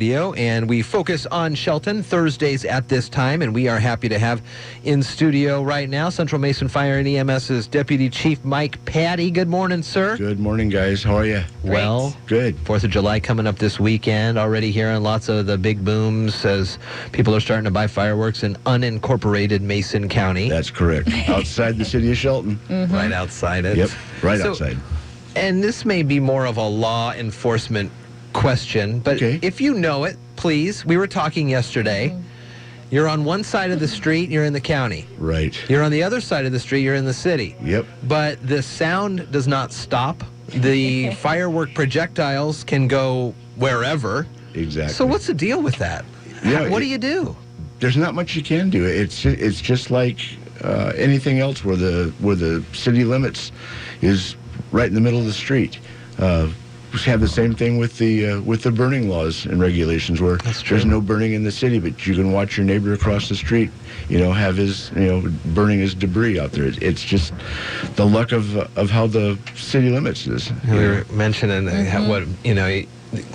And we focus on Shelton Thursdays at this time, and we are happy to have in studio right now Central Mason Fire and EMS's Deputy Chief Mike Patti. Good morning, sir. Good morning, guys. How are you? Well, good. 4th of July coming up this weekend. Already hearing lots of the big booms as people are starting to buy fireworks in unincorporated Mason County. That's correct. Outside the city of Shelton. Right outside it. Yep, right outside. And this may be more of a law enforcement question, but if you know it, please. We were talking yesterday. You're on one side of the street, you're in the county. Right. You're on the other side of the street, you're in the city. Yep. But the sound does not stop. The firework projectiles can go wherever. Exactly. So what's the deal with that? Yeah, what do you do? There's not much you can do. It's just like anything else where the city limits is right in the middle of the street. We have the same thing with the burning laws and regulations, where there's no burning in the city, but you can watch your neighbor across the street, have his, burning his debris out there. It's just the luck of how the city limits is. We were mentioning what,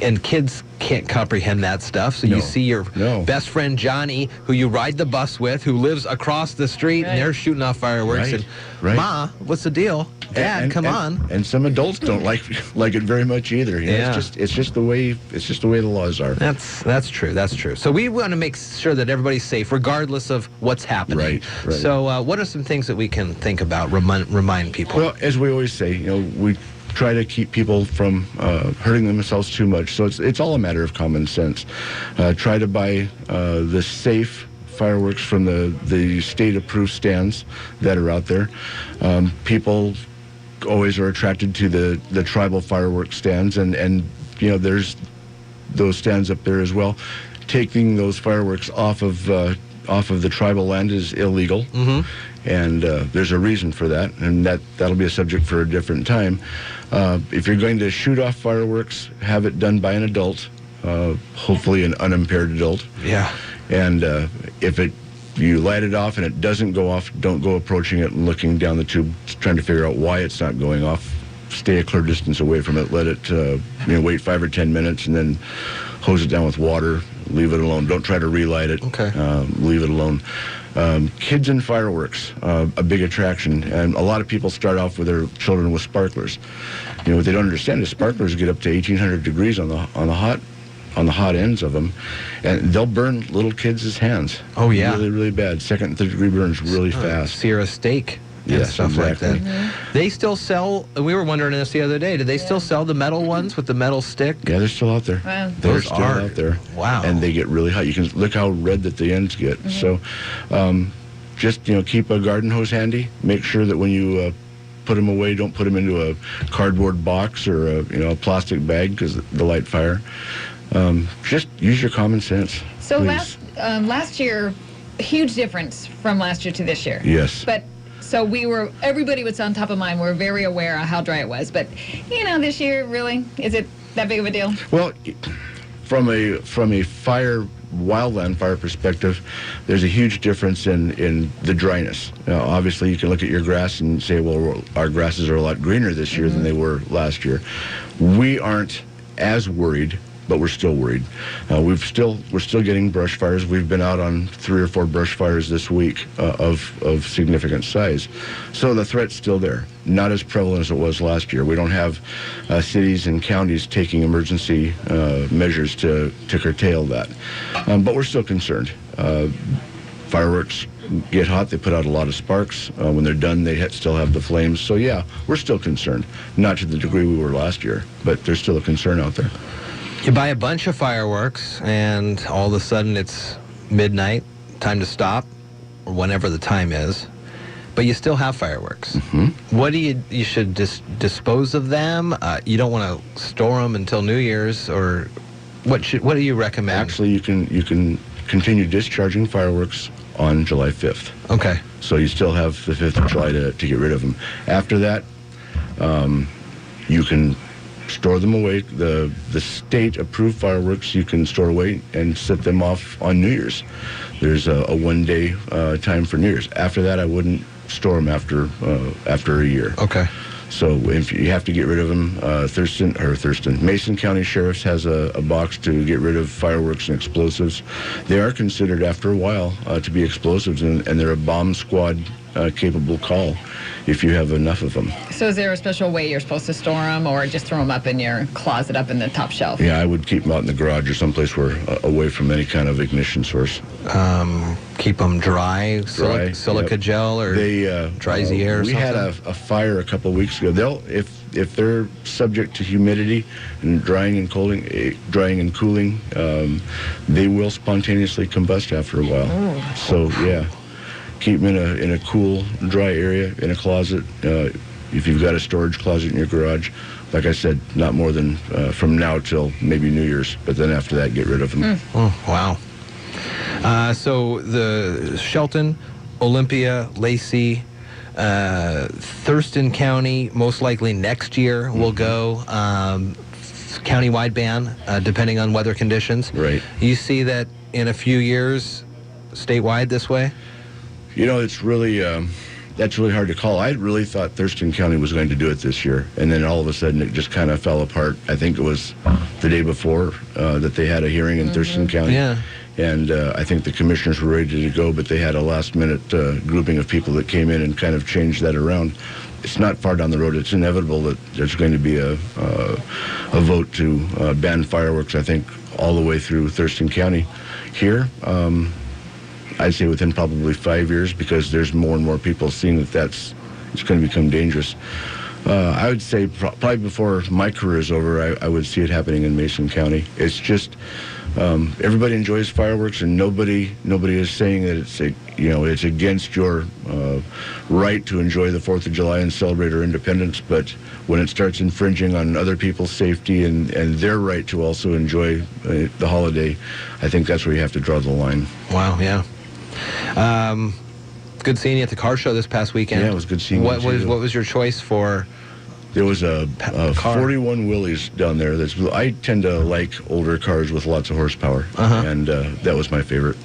and kids can't comprehend that stuff. So you see your best friend Johnny, who you ride the bus with, who lives across the street, and they're shooting off fireworks. And Ma, what's the deal? Dad, come on. And some adults don't like it very much either. It's just the way the laws are. That's true. That's true. So we want to make sure that everybody's safe, regardless of what's happening. Right. So what are some things that we can think about, remind people? Well, as we always say, we try to keep people from hurting themselves too much. So it's all a matter of common sense. Try to buy the safe fireworks from the state-approved stands that are out there. People always are attracted to the tribal fireworks stands, and there's those stands up there as well. Taking those fireworks off of the tribal land is illegal. And there's a reason for that, and that'll be a subject for a different time. If you're going to shoot off fireworks, have it done by an adult, hopefully an unimpaired adult. Yeah. And if you light it off and it doesn't go off, don't go approaching it and looking down the tube, trying to figure out why it's not going off. Stay a clear distance away from it. Let it wait 5 or 10 minutes, and then hose it down with water. Leave it alone. Don't try to relight it. Leave it alone. Kids and fireworks, a big attraction, and a lot of people start off with their children with sparklers. What they don't understand is sparklers get up to 1,800 degrees on the hot ends of them, and they'll burn little kids' hands. Oh yeah, really, really bad. Second and third degree burns really fast. Sear a steak. And stuff like that. They still sell, we were wondering this the other day, do they still sell the metal ones with the metal stick? Yeah, they're still out there. Wow. They're still out there. Wow. And they get really hot. You can look how red that the ends get. So just, keep a garden hose handy. Make sure that when you put them away, don't put them into a cardboard box or a plastic bag, because they'll light fire. Just use your common sense. So last year, huge difference from last year to this year. Yes. But so everybody was on top of mind. We're very aware of how dry it was. But, this year, really, is it that big of a deal? Well, from a wildland fire perspective, there's a huge difference in the dryness. Now, obviously, you can look at your grass and say, well, our grasses are a lot greener this year than they were last year. We aren't as worried, but we're still worried. We're still getting brush fires. We've been out on 3 or 4 brush fires this week of significant size. So the threat's still there. Not as prevalent as it was last year. We don't have cities and counties taking emergency measures to curtail that. But we're still concerned. Fireworks get hot. They put out a lot of sparks. When they're done, they still have the flames. So yeah, we're still concerned. Not to the degree we were last year, but there's still a concern out there. You buy a bunch of fireworks, and all of a sudden it's midnight, time to stop, or whenever the time is, but you still have fireworks. What do you should dispose of them? You don't want to store them until New Year's, or what do you recommend? Actually, you can continue discharging fireworks on July 5th. Okay. So you still have the 5th of July to get rid of them. After that, you can store them away. The state-approved fireworks you can store away and set them off on New Year's. There's a one-day time for New Year's. After that, I wouldn't store them after a year. Okay. So if you have to get rid of them, Mason County Sheriff's has a box to get rid of fireworks and explosives. They are considered after a while to be explosives, and they're a bomb squad capable call if you have enough of them. So is there a special way you're supposed to store them, or just throw them up in your closet up in the top shelf? Yeah, I would keep them out in the garage or someplace where away from any kind of ignition source. Keep them dry, silica yep. Gel, or dries the air or we something? had a fire a couple of weeks ago. If they're subject to humidity and drying and cooling, they will spontaneously combust after a while. Ooh. So yeah, keep them in a cool, dry area in a closet. If you've got a storage closet in your garage, like I said, not more than from now till maybe New Year's. But then after that, get rid of them. Oh, wow. So the Shelton, Olympia, Lacey, Thurston County, most likely next year will go countywide ban, depending on weather conditions. Right. You see that in a few years, statewide this way? You know, it's really that's really hard to call. I really thought Thurston County was going to do it this year, and then all of a sudden it just kind of fell apart. I think it was the day before that they had a hearing in Thurston County. Yeah. And I think the commissioners were ready to go, but they had a last-minute grouping of people that came in and kind of changed that around. It's not far down the road. It's inevitable that there's going to be a vote to ban fireworks, I think, all the way through Thurston County. Here, I'd say within probably 5 years, because there's more and more people seeing that it's going to become dangerous. I would say probably before my career is over, I would see it happening in Mason County. It's just everybody enjoys fireworks, and nobody is saying that it's against your right to enjoy the 4th of July and celebrate our independence. But when it starts infringing on other people's safety and their right to also enjoy the holiday, I think that's where you have to draw the line. Wow, yeah. Good seeing you at the car show this past weekend. Yeah, it was good seeing you. What was your choice for? There was a car? 41 Willys down there. I tend to like older cars with lots of horsepower, and that was my favorite.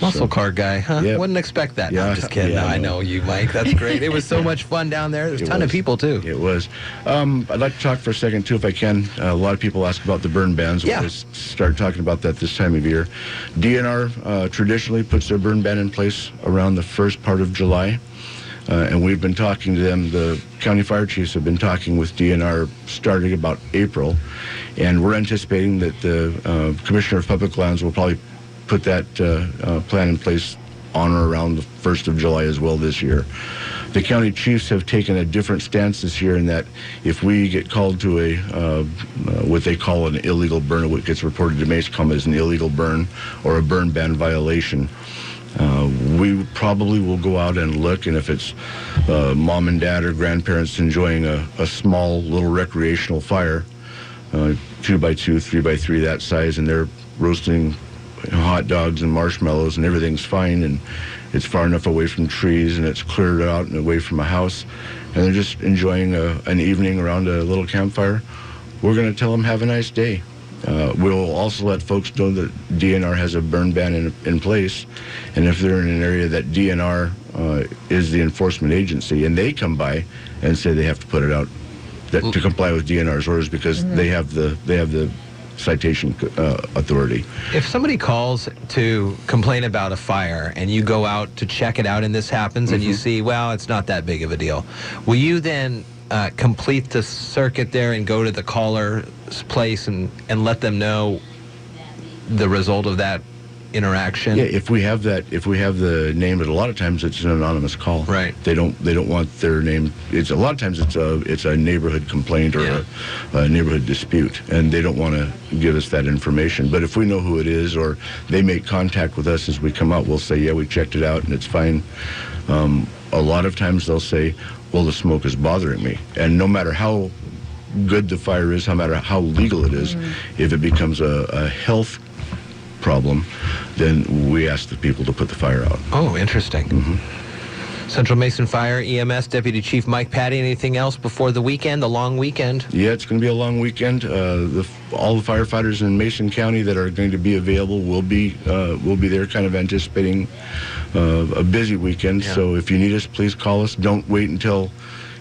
Muscle car guy, huh? Yep. Wouldn't expect that. No, Yeah, I'm just kidding. yeah, No, I no. know you, Mike. That's great. It was so much fun down there. There's a ton of people, too. It was. I'd like to talk for a second, too, if I can. A lot of people ask about the burn bans. Yeah. We'll just start talking about that this time of year. DNR traditionally puts their burn ban in place around the first part of July. And we've been talking to them. The county fire chiefs have been talking with DNR starting about April. And we're anticipating that the Commissioner of Public Lands will probably put that plan in place on or around the 1st of July as well this year. The county chiefs have taken a different stance this year in that if we get called to a what they call an illegal burn, or what gets reported to MACOM as an illegal burn or a burn ban violation, we probably will go out and look, and if it's mom and dad or grandparents enjoying a small little recreational fire, 2x2, 3x3 that size, and they're roasting hot dogs and marshmallows and everything's fine, and it's far enough away from trees and it's cleared out and away from a house, and they're just enjoying an evening around a little campfire, we're going to tell them have a nice day. We'll also let folks know that DNR has a burn ban in place, and if they're in an area that DNR is the enforcement agency and they come by and say they have to put it out to comply with DNR's orders because they have the citation authority. If somebody calls to complain about a fire and you go out to check it out and this happens and you see, well, it's not that big of a deal, will you then complete the circuit there and go to the caller's place and let them know the result of that interaction? Yeah, if we have the name, but a lot of times it's an anonymous call. Right. They don't want their name. A lot of times it's a neighborhood complaint or a neighborhood dispute, and they don't want to give us that information. But if we know who it is, or they make contact with us as we come out, we'll say, yeah, we checked it out and it's fine. A lot of times they'll say, well, the smoke is bothering me, and no matter how good the fire is, no matter how legal it is, if it becomes a health problem, then we ask the people to put the fire out. Oh, interesting. Central Mason Fire EMS Deputy Chief Mike Patti, anything else before the weekend, the long weekend? Yeah, it's going to be a long weekend. All the firefighters in Mason County that are going to be available will be there, kind of anticipating a busy weekend. Yeah. So if you need us, please call us. Don't wait until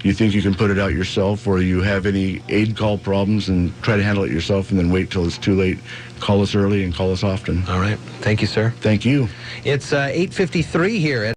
you think you can put it out yourself, or you have any aid call problems and try to handle it yourself and then wait till it's too late, call us early and call us often. All right. Thank you, sir. Thank you. It's 8:53 here at